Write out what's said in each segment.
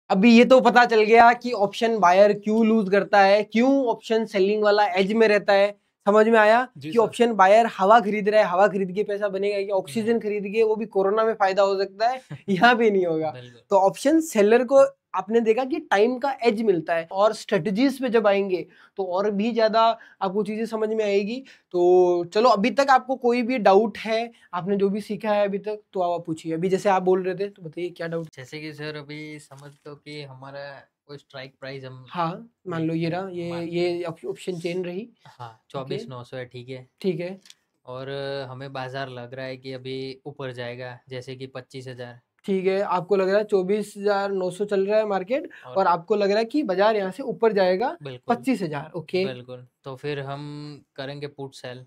अभी ये तो पता चल गया कि ऑप्शन बायर क्यों लूज करता है, क्यों ऑप्शन सेलिंग वाला एज में रहता है। समझ में आया कि ऑप्शन बायर हवा खरीद रहा है, हवा खरीद के पैसा बनेगा, कि ऑक्सीजन खरीद के वो भी कोरोना में फायदा हो सकता है, यहाँ पे नहीं होगा। तो ऑप्शन सेलर को आपने देखा कि टाइम का एज मिलता है, और स्ट्रेटजीज पे जब आएंगे तो और भी ज्यादा आपको चीजें समझ में आएगी। तो चलो, अभी तक आपको कोई भी डाउट है, आपने जो भी सीखा है अभी तक, तो आप पूछिए। अभी जैसे आप बोल रहे थे तो बताइए क्या डाउट। जैसे कि सर अभी समझ लो कि हमारा कोई स्ट्राइक प्राइस हम, हाँ मान लो ये रहा, ये ऑप्शन चेन रही। हाँ 24,900 है, ठीक है। ठीक है। और हमें बाजार लग रहा है कि अभी ऊपर जाएगा, जैसे कि 25,000। ठीक है, आपको लग रहा है 24,900 चल रहा है मार्केट, और आपको लग रहा है कि बाजार यहाँ से ऊपर जाएगा 25,000। ओके, बिल्कुल। तो फिर हम करेंगे पुट सेल।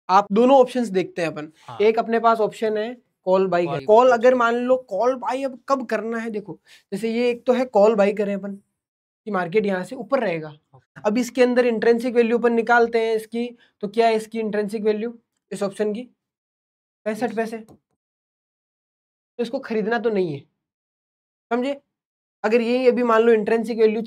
आप दोनों ऑप्शंस देखते हैं अपन। हाँ। एक अपने पास ऑप्शन है कॉल बाई का। कॉल अगर मान लो कॉल बाई अब कब करना है, देखो जैसे ये एक तो है कॉल बाई करें अपन कि मार्केट यहाँ से ऊपर रहेगा। अब इसके अंदर इंट्रिंसिक वैल्यू अपन निकालते हैं इसकी, तो क्या है इसकी इंट्रिंसिक वैल्यू इस ऑप्शन की? 65 पैसे। तो इसको खरीदना तो नहीं है, समझे। अगर यही अभी मान लो इंट्रिंसिक वैल्यू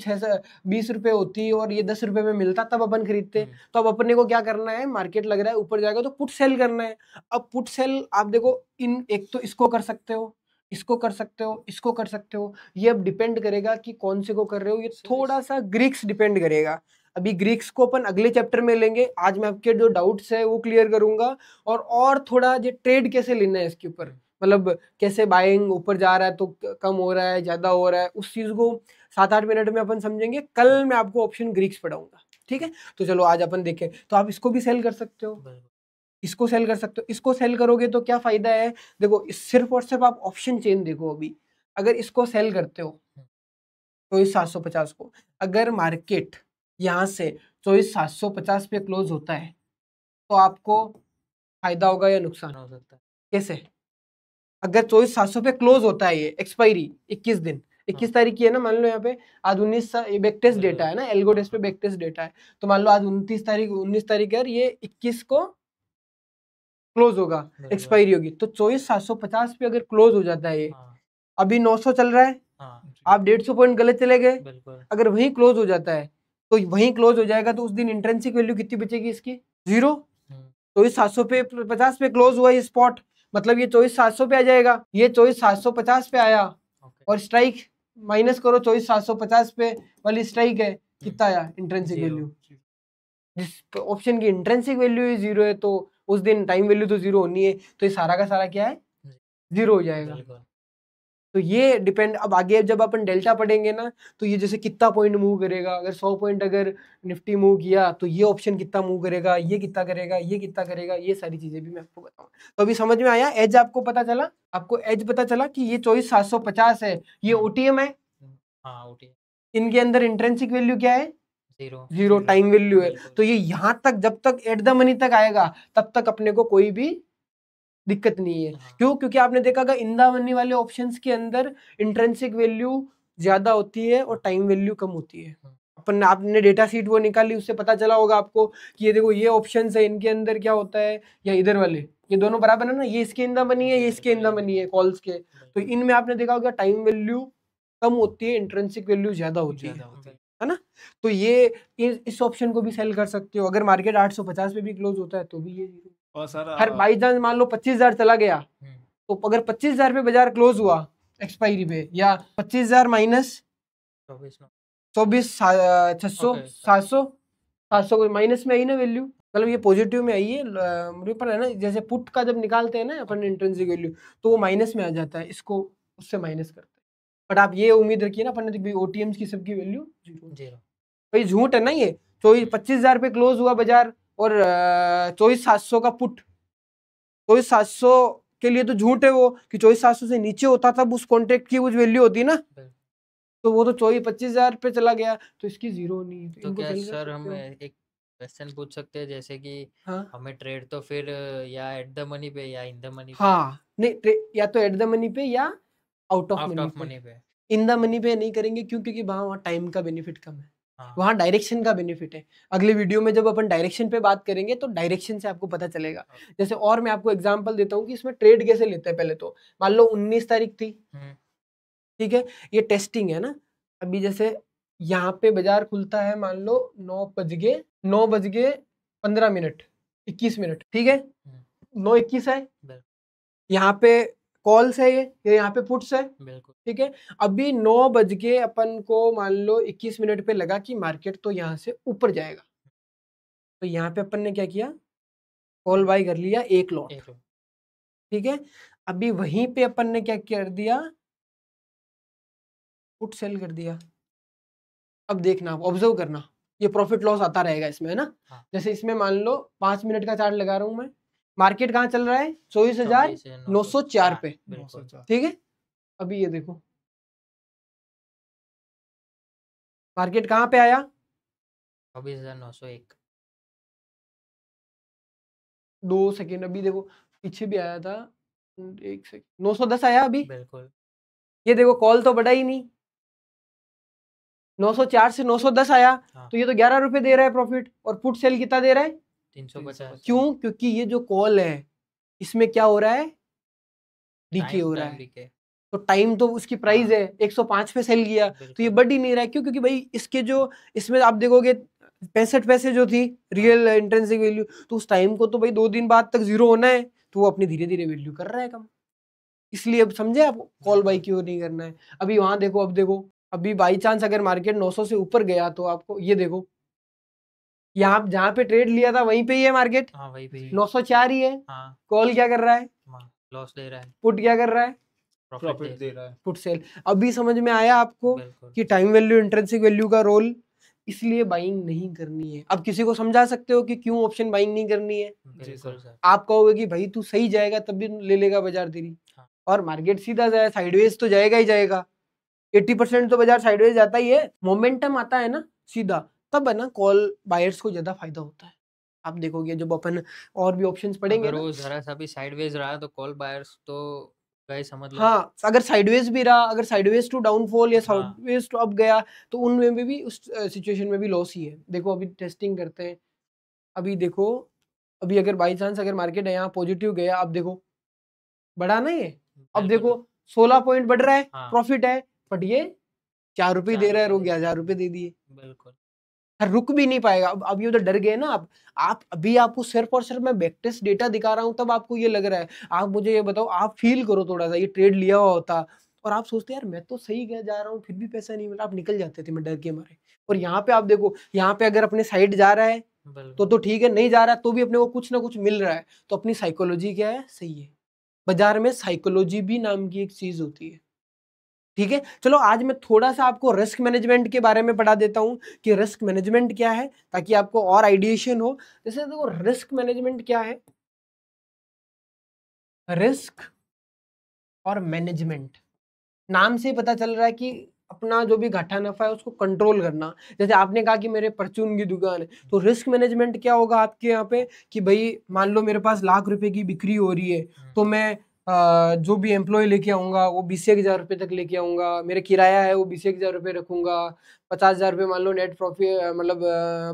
20 रुपए होती और ये 10 रुपए में मिलता, तब अपन खरीदते। तो अब अपने को क्या करना है, मार्केट लग रहा है ऊपर जाएगा तो पुट सेल करना है। अब पुट सेल आप देखो, इन एक तो इसको कर सकते हो, इसको कर सकते हो, इसको कर सकते हो। ये अब डिपेंड करेगा कि कौन से को कर रहे हो। ये थोड़ा सा ग्रीक्स डिपेंड करेगा। अभी ग्रीक्स को अपन अगले चैप्टर में लेंगे। आज मैं आपके जो डाउट्स है वो क्लियर करूंगा, और थोड़ा ये ट्रेड कैसे लेना है इसके ऊपर, मतलब कैसे बाइंग ऊपर जा रहा है तो कम हो रहा है, ज्यादा हो रहा है, उस चीज को 7-8 मिनट में अपन समझेंगे। कल मैं आपको ऑप्शन ग्रीक्स पढ़ाऊंगा, ठीक है। तो चलो आज अपन देखें। तो आप इसको भी सेल कर सकते हो, इसको सेल कर सकते हो। इसको सेल करोगे तो क्या फायदा है, देखो सिर्फ और सिर्फ आप ऑप्शन चेन देखो। अभी अगर इसको सेल करते हो 24,750 को, अगर मार्केट यहाँ से 24,750 पे क्लोज होता है तो आपको फायदा होगा या नुकसान हो सकता है? कैसे? अगर 24,700 पे क्लोज होता है, ये एक्सपायरी 21 दिन, 21 तारीख की है ना, मान लो यहाँ पे आज 19, ये बैक टेस्ट डेटा है ना, एल्गो टेस्ट पे बैक टेस्ट डेटा है। तो मान लो आज 19 तारीख है, ये 21 को क्लोज होगा, एक्सपायरी होगी। तो 24,750 पे अगर क्लोज हो जाता है ये, अभी 900 चल रहा है, आप 150 पॉइंट गलत चले गए। अगर वहीं क्लोज हो जाता है तो वहीं क्लोज हो जाएगा, तो उस दिन इंट्रिंसिक वैल्यू कितनी बचेगी इसकी? 0। तो इस 700 पे 50 पे क्लोज हुआ ये स्पॉट, मतलब ये 24,700 पे आ जाएगा। ये 24,750 पे आया, और स्ट्राइक माइनस करो 24,750 पे वाली स्ट्राइक है, कितना आया इंट्रिंसिक वैल्यू? जिस ऑप्शन की इंट्रिंसिक वैल्यू ही 0 है, तो उस दिन टाइम वैल्यू तो 0 होनी है, तो ये सारा का सारा क्या है, 0 हो जाएगा। तो ये डिपेंड, अब आगे जब अपन डेल्टा पढ़ेंगे ना, तो ये जैसे कितना पॉइंट मूव करेगा, अगर 100 पॉइंट अगर निफ्टी मूव किया तो ये ऑप्शन कितना मूव करेगा, ये कितना करेगा, ये कितना करेगा, ये सारी चीजें भी मैं आपको बताऊंगा। तो अभी समझ में आया, एज आपको पता चला, आपको एज पता चला कि ये 24,750 है, ये ओटीएम है। इनके अंदर इंट्रिंसिक वैल्यू क्या है? 0 टाइम वैल्यू है। तो ये यहाँ तक जब तक एट द मनी तक आएगा तब तक अपने को कोई भी दिक्कत नहीं है। क्यों? क्योंकि आपने देखा इन द मनी वाले ऑप्शंस के अंदर इंट्रिंसिक वैल्यू ज्यादा होती है और टाइम वैल्यू कम होती है। अपन आपने डेटा शीट वो निकाली, उससे पता चला होगा आपको कि ये देखो ये ऑप्शंस है, इनके अंदर क्या होता है, या इधर वाले ये दोनों बराबर है ना, ये इसके इन द मनी है, ये इसके इन द मनी है कॉल्स के। तो इनमें आपने देखा होगा टाइम वैल्यू कम होती है, इंट्रिंसिक वैल्यू ज्यादा होती है ना। तो ये इस ऑप्शन को भी सेल कर सकते हो। अगर मार्केट 850 पे भी क्लोज होता है तो भी ये और सर हर बाई चांस मान लो 25,000 चला गया, तो अगर 25,000 पे बाजार क्लोज हुआ एक्सपायरी पे, या 25,000 माइनस 24, 600, 700 को माइनस में आई ना वैल्यू, मतलब ये पॉजिटिव में आई है मुझे पर है ना। जैसे पुट का जब निकालते हैं ना अपन इंट्रिंसिक वैल्यू, तो वो माइनस में आ जाता है, इसको उससे माइनस करते हैं। बट आप ये उम्मीद रखिए ना, अपन ने ओटीएम्स की सबकी वैल्यू 0। भाई झूठ है ना ये। 25,000 पे क्लोज हुआ बाजार, और 24,700 का पुट, 24,700 के लिए तो झूठ है वो, कि 24,700 से नीचे होता तब उस कॉन्ट्रैक्ट की कुछ वैल्यू होती ना, तो वो तो 25,000 पे चला गया, तो इसकी 0 नहीं है। तो क्या सर हम एक क्वेश्चन पूछ सकते हैं, जैसे कि हमें ट्रेड तो फिर या एट द मनी पे या इन द मनी पे? हाँ नहीं, या तो एट द मनी पे या आउट ऑफ मनी पे। इन द मनी पे नहीं करेंगे, क्यों? क्योंकि वहाँ टाइम का बेनिफिट कम है, वहाँ डायरेक्शन का बेनिफिट है। अगले वीडियो में जब अपन डायरेक्शन पे बात करेंगे तो डायरेक्शन से आपको पता चलेगा। जैसे और मैं आपको एग्जांपल देता हूँ कि इसमें ट्रेड कैसे लेते हैं। पहले तो मान लो 19 तारीख थी, ठीक है, ये टेस्टिंग है ना, अभी जैसे यहाँ पे बाजार खुलता है मान लो 9:15 21 मिनट, ठीक है, 9:21 है, यहाँ पे कॉल्स है, ये यहाँ पे पुट्स है, ठीक है। अभी 9 बज के अपन को मान लो 21 मिनट पे लगा कि मार्केट तो यहाँ से ऊपर जाएगा, तो यहाँ पे अपन ने क्या किया, कॉल बाय कर लिया 1 लॉट, ठीक है। अभी वहीं पे अपन ने क्या कर दिया, पुट सेल कर दिया। अब देखना, ऑब्जर्व करना, ये प्रॉफिट लॉस आता रहेगा इसमें, है ना। जैसे इसमें मान लो 5 मिनट का चार्ट लगा रहा हूं मैं, मार्केट कहाँ चल रहा है, 24,904 पे, ठीक है। अभी ये देखो मार्केट कहाँ पे आया, 24,901, 2 सेकेंड, अभी देखो पीछे भी आया था, 1 सेकेंड, 910 आया अभी, बिल्कुल। ये देखो कॉल तो बढ़ा ही नहीं, 904 से 910 आया, तो ये तो 11 रुपए दे रहा है प्रॉफिट, और पुट सेल कितना दे रहा है, 350। क्यों, क्योंकि ये जो कॉल है इसमें क्या हो रहा है, डीके हो रहा है, तो टाइम तो उसकी प्राइस है 105 पे सेल किया, तो ये बढ़ ही नहीं रहा है, क्यों, क्योंकि भाई इसके जो इसमें आप देखोगे 65 पैसे जो थी रियल इंट्रिंसिक वैल्यू, तो उस टाइम को तो भाई 2 दिन बाद तक जीरो होना है, तो वो अपनी धीरे धीरे वैल्यू कर रहा है कम, इसलिए अब समझे आप कॉल बाई क्यों नहीं करना है। अभी वहां देखो, अब देखो अभी बाई चांस अगर मार्केट 900 से ऊपर गया तो आपको ये देखो, यहाँ जहाँ पे ट्रेड लिया था वहीं पे ही है मार्केट, वहीं पे 904 ही है, कॉल क्या कर रहा है, लॉस दे रहा है, पुट क्या कर रहा है, प्रॉफिट दे रहा है, पुट सेल। अभी समझ में आया आपको कि टाइम वैल्यू इंट्रिंसिक वैल्यू का रोल, इसलिए बाइंग नहीं करनी है। अब किसी को समझा सकते हो कि क्यों ऑप्शन बाइंग नहीं करनी है, आप कहोगे कि भाई तू सही जाएगा तब भी ले लेगा बाजार तेरी, और मार्केट सीधा जाए साइडवेज तो जाएगा ही जाएगा, 80% तो बाजार साइडवेज जाता ही है, मोमेंटम आता है ना सीधा, तब है ना कॉल बायर्स को ज्यादा फायदा होता है। आप देखोगे जब अपन और भी ऑप्शंस पढ़ेंगे अगर वो जरा सा भी साइडवेज रहा तो कॉल बायर्स तो गए समझ लो। हाँ, अगर साइडवेज भी रहा, अगर साइडवेज टू डाउनफॉल या साइडवेज टू अप गया, तो उनमें भी उस सिचुएशन में भी लॉस ही है। देखो अभी टेस्टिंग करते हैं, अभी देखो, अभी अगर बाई चांस अगर मार्केट है यहाँ पॉजिटिव गया, अब देखो बढ़ा ना ये, अब देखो 16 पॉइंट बढ़ रहा है, प्रॉफिट है, बट ये 4 रुपए दे रहा है, रुक गया, 1000 रुपए दे दिए, बिल्कुल रुक भी नहीं पाएगा। अब ये तो डर गए ना आप अभी आपको सिर्फ और सिर्फ मैं बैक टेस्ट डेटा दिखा रहा हूं, तब आपको ये लग रहा है। आप मुझे ये बताओ, आप फील करो थोड़ा सा, ये ट्रेड लिया हुआ होता और आप सोचते यार मैं तो सही गया जा रहा हूँ फिर भी पैसा नहीं मिला, आप निकल जाते थे मैं डर के मारे। और यहाँ पे आप देखो, यहाँ पे अगर अपने साइड जा रहा है तो ठीक है, नहीं जा रहा है तो भी अपने को कुछ ना कुछ मिल रहा है, तो अपनी साइकोलॉजी क्या है, सही है। बाजार में साइकोलॉजी भी नाम की एक चीज होती है, ठीक है। चलो आज मैं थोड़ा सा आपको रिस्क मैनेजमेंट के बारे में पढ़ा देता हूं कि रिस्क मैनेजमेंट क्या है, ताकि आपको और आइडिएशन हो। जैसे देखो रिस्क मैनेजमेंट क्या है, रिस्क और मैनेजमेंट नाम से पता चल रहा है कि अपना जो भी घाटा नफा है उसको कंट्रोल करना। जैसे आपने कहा कि मेरे परचून की दुकान है, तो रिस्क मैनेजमेंट क्या होगा आपके यहाँ पे कि भाई मान लो मेरे पास ₹1,00,000 की बिक्री हो रही है, तो मैं जो भी एम्प्लॉय लेके आऊंगा वो 20,000 रुपये तक लेके आऊंगा, मेरे किराया है वो 20,000 रुपये रखूंगा, 50,000 रुपये मान लो नेट प्रॉफिट मतलब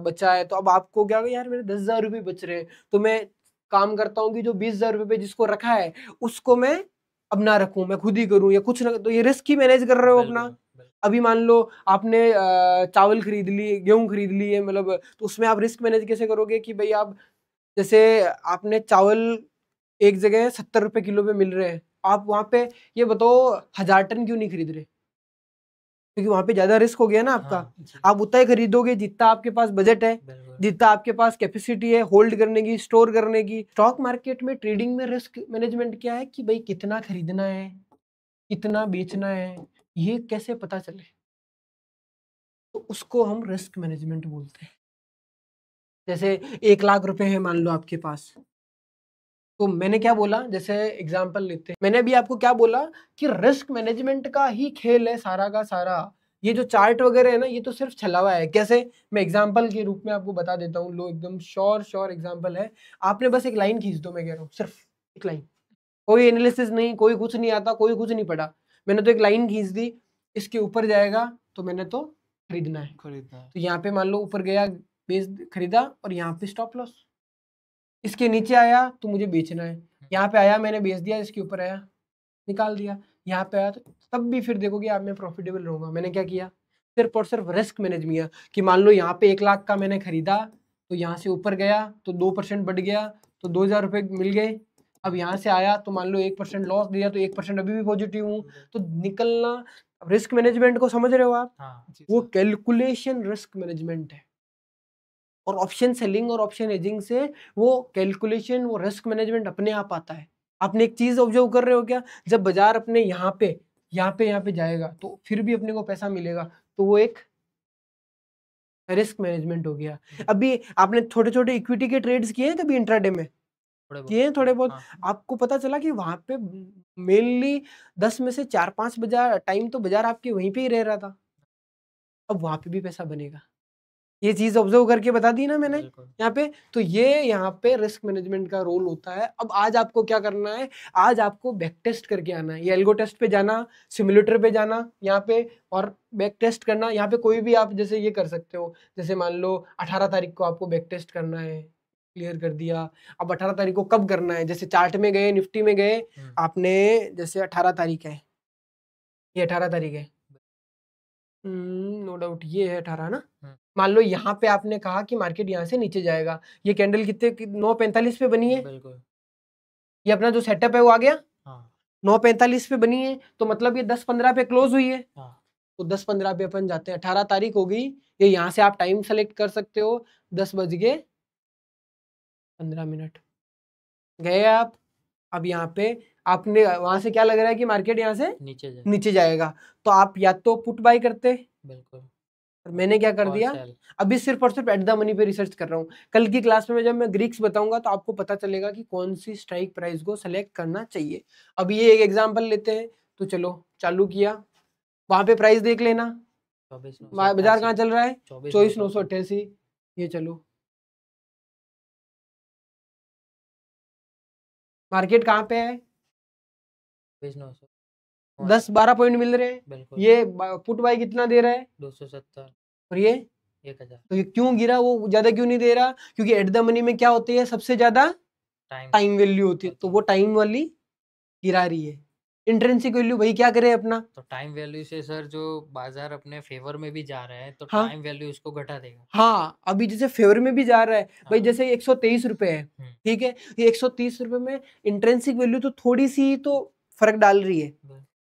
बचा है, तो अब आपको क्या होगा, यार मेरे 10,000 रुपये बच रहे हैं, तो मैं काम करता हूँ कि जो 20,000 रुपये पे जिसको रखा है उसको मैं अब ना रखूं, मैं खुद ही करूं या कुछ ना, तो ये रिस्क ही मैनेज कर रहे हो अपना। अभी मान लो आपने चावल खरीद लिए, गेहूं खरीद लिए, मतलब तो उसमें आप रिस्क मैनेज कैसे करोगे कि भाई आप जैसे आपने चावल एक जगह 70 रुपए किलो पे मिल रहे हैं, आप वहां पे ये बताओ 1000 टन क्यों नहीं खरीद रहे, क्योंकि वहां पे ज्यादा रिस्क हो गया ना आपका। आप उतना ही खरीदोगे जितना आपके पास बजट है, जितना आपके पास कैपेसिटी है होल्ड करने की, स्टोर करने की। स्टॉक मार्केट में ट्रेडिंग में रिस्क मैनेजमेंट क्या है कि भाई कितना खरीदना है, कितना बेचना है, ये कैसे पता चले, तो उसको हम रिस्क मैनेजमेंट बोलते हैं। जैसे 1,00,000 रुपए है मान लो आपके पास, तो मैंने क्या बोला, जैसे एग्जांपल लेते हैं, मैंने अभी आपको क्या बोला कि रिस्क मैनेजमेंट का ही खेल है सारा का सारा। ये जो चार्ट वगैरह है ना, ये तो सिर्फ छलावा है। कैसे, मैं एग्जांपल के रूप में आपको बता देता हूँ, लो एकदम श्योर एग्जांपल है। आपने बस एक लाइन खींच दो, मैं कह रहा हूँ सिर्फ एक लाइन, कोई एनालिसिस नहीं, कोई कुछ नहीं आता, कोई कुछ नहीं पढ़ा, मैंने तो एक लाइन खींच दी, इसके ऊपर जाएगा तो मैंने तो खरीदना है। तो यहाँ पे मान लो ऊपर गया, बेच खरीदा, और यहाँ पे स्टॉप लॉस, इसके नीचे आया तो मुझे बेचना है, यहाँ पे आया मैंने बेच दिया, इसके ऊपर आया निकाल दिया, यहाँ पे आया तो तब भी फिर देखोगे आप मैं प्रॉफिटेबल रहूंगा। मैंने क्या किया, सिर्फ और सिर्फ रिस्क मैनेजमेंट कि मान लो यहाँ पे 1 लाख का मैंने खरीदा, तो यहाँ से ऊपर गया तो 2% बढ़ गया तो 2000 रुपये मिल गए। अब यहाँ से आया तो मान लो 1% लॉस दिया तो 1% अभी भी पॉजिटिव हूँ, तो निकलना। रिस्क मैनेजमेंट को समझ रहे हो आप? वो कैलकुलेशन रिस्क मैनेजमेंट है। और ऑप्शन सेलिंग और ऑप्शन हेजिंग से वो कैलकुलेशन, वो रिस्क मैनेजमेंट अपने आप आता है। आपने एक चीज ऑब्जर्व कर रहे हो क्या, जब बाजार अपने यहाँ पे जाएगा तो फिर भी अपने को पैसा मिलेगा, तो वो एक रिस्क मैनेजमेंट हो गया। अभी आपने छोटे छोटे इक्विटी के ट्रेड्स किए हैं कभी इंट्राडे में? किए हैं थोड़े बहुत। आपको पता चला कि वहां पे मेनली 10 में से 4-5 बाजार टाइम तो बाजार आपके वहीं पे ही रह रहा था, अब वहां पे भी पैसा बनेगा। ये चीज ऑब्जर्व करके बता दी ना मैंने यहाँ पे। तो ये यहाँ पे रिस्क मैनेजमेंट का रोल होता है। अब आज आपको क्या करना है, आज आपको बैक टेस्ट करके आना है। ये एल्गो टेस्ट पे जाना, सिमुलेटर पे जाना यहाँ पे, और बैक टेस्ट करना। यहाँ पे कोई भी आप जैसे ये कर सकते हो, जैसे मान लो 18 तारीख को आपको बैक टेस्ट करना है, क्लियर कर दिया। अब 18 तारीख को कब करना है, जैसे चार्ट में गए, निफ्टी में गए आपने, जैसे 18 तारीख है, ये 18 तारीख है, नो डाउट ये है 18 ना। मान लो यहाँ पे आपने कहा कि मार्केट यहाँ से नीचे जाएगा, ये कैंडल कितने 9:45 पे बनी है, ये अपना जो सेटअप है वो आ गया। 9:45 पे बनी है, तो मतलब ये 10:15 पे क्लोज हुई है। तो 10:15 पे अपन जाते हैं, 18 तारीख हो गई। ये यहाँ से आप टाइम सेलेक्ट कर सकते हो, 10:15 गए आप। अब यहाँ पे आपने वहां से क्या लग रहा है कि मार्केट यहाँ से नीचे जाएगा, तो आप या तो पुट बाय करते, बिल्कुल, और मैंने क्या कर दिया, अभी सिर्फ और सिर्फ एट द मनी पे रिसर्च कर रहा हूँ। कल की क्लास में जब मैं ग्रीक्स बताऊंगा तो आपको पता चलेगा कि कौन सी स्ट्राइक प्राइस को सेलेक्ट करना चाहिए। अभी ये एक एग्जांपल लेते हैं, तो चलो चालू किया, वहां पे प्राइस देख लेना, बाजार कहाँ चल रहा है, 24,988। ये चलो मार्केट कहाँ पे है, 10-12 पॉइंट मिल रहे हैं। ये पुट बाय कितना दे रहा है, 270, और ये 1000। तो ये क्यों गिरा, वो ज्यादा क्यों नहीं दे रहा, क्योंकि एट द मनी में क्या होती है, सबसे ज्यादा टाइम वैल्यू होती है, तो वो टाइम वाली गिरा रही है। इंट्रिंसिक वैल्यू भाई क्या करे अपना, तो टाइम वैल्यू से सर जो बाजार अपने फेवर में भी जा रहा है तो टाइम वैल्यू उसको घटा देगा। हाँ, अभी जैसे फेवर में भी जा रहा है भाई, जैसे 123 रुपए है, ठीक है, ये 130 रुपए में इंट्रिंसिक वैल्यू तो थोड़ी सी तो फर्क डाल रही है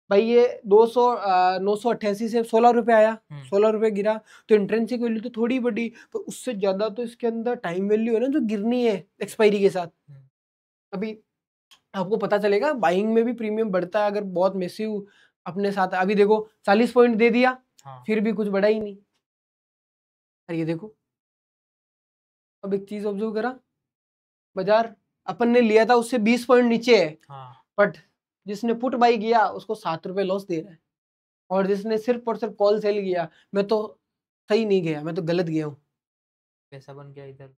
भाई। ये 988 से 16 रुपए आया, 16 रुपए गिरा, तो इंट्रिंसिक वैल्यू तो थोड़ी बढ़ी, पर उससे ज्यादा तो इसके अंदर टाइम वैल्यू है ना जो गिरनी है एक्सपायरी के साथ। अभी आपको पता चलेगा बाइंग में भी प्रीमियम बढ़ता है अगर बहुत मैसिव अपने साथ। अभी देखो 40 पॉइंट दे दिया, फिर भी कुछ बढ़ा ही नहीं। और ये देखो, अब एक चीज ऑब्जर्व करा, बाजार अपन ने लिया था उससे 20 पॉइंट नीचे है, बट जिसने पुट बाई किया उसको 7 रुपए लॉस दे रहा है, और जिसने सिर्फ और सिर्फ कॉल सेल किया, मैं तो सही नहीं गया, मैं तो गलत गया हूँ, पैसा बन गया इधर।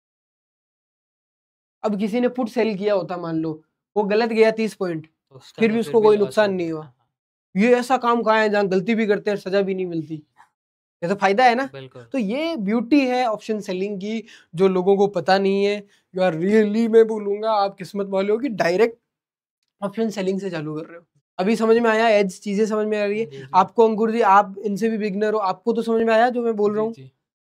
अब किसी ने पुट सेल किया होता, मान लो वो गलत गया 30 पॉइंट, तो फिर भी उसको कोई नुकसान नहीं हुआ। ये ऐसा काम कहाँ है जहाँ गलती भी करते हैं सजा भी नहीं मिलती, ये तो फायदा है ना। तो ये ब्यूटी है ऑप्शन सेलिंग की, जो लोगों को पता नहीं है। यू आर रियली, मैं बोलूंगा आप किस्मत वाले हो कि डायरेक्ट ऑप्शन सेलिंग से चालू कर रहे हो। अभी समझ में आया, एज चीजें समझ में आ रही है आपको अंकुर जी, आप इनसे भी बिगनर हो, आपको तो समझ में आया जो मैं बोल रहा हूँ।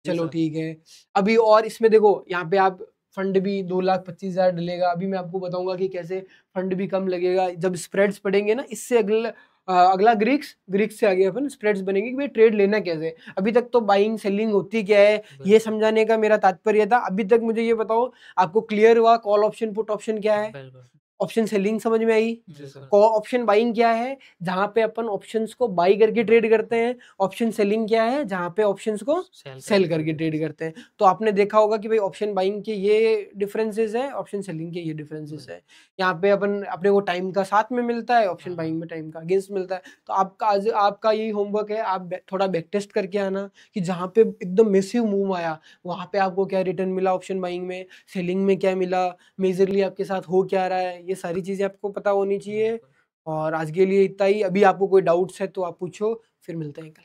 चलो ठीक है। अभी और इसमें देखो, यहाँ पे आप फंड भी 2,25,000 डलेगा। अभी मैं आपको बताऊंगा कि कैसे फंड भी कम लगेगा जब स्प्रेड्स पड़ेंगे ना। इससे अगला ग्रीक्स से आगे अपन स्प्रेड्स बनेंगे कि भाई ट्रेड लेना कैसे। अभी तक तो बाइंग सेलिंग होती क्या है ये समझाने का मेरा तात्पर्य था। अभी तक मुझे ये बताओ, आपको क्लियर हुआ कॉल ऑप्शन पुट ऑप्शन क्या है, ऑप्शन सेलिंग समझ में आई, ऑप्शन बाइंग क्या है जहां पे अपन ऑप्शंस को बाई करके ट्रेड करते हैं, ऑप्शन सेलिंग क्या है जहां पे ऑप्शंस को सेल करके ट्रेड करते हैं। तो आपने देखा होगा कि भाई ऑप्शन बाइंग के ये डिफरेंसेस है, ऑप्शन सेलिंग के ये डिफरेंसेस है। यहाँ पे अपन अपने को टाइम का साथ में मिलता है, ऑप्शन बाइंग में टाइम का अगेंस्ट मिलता है। तो आपका यही होमवर्क है, आप थोड़ा बैक टेस्ट करके आना कि जहाँ पे एकदम मैसिव मूव आया वहाँ पे आपको क्या रिटर्न मिला, ऑप्शन बाइंग में, सेलिंग में क्या मिला, मेजरली आपके साथ हो क्या रहा है, ये सारी चीजें आपको पता होनी चाहिए। और आज के लिए इतना ही। अभी आपको कोई डाउट्स है तो आप पूछो, फिर मिलते हैं कल।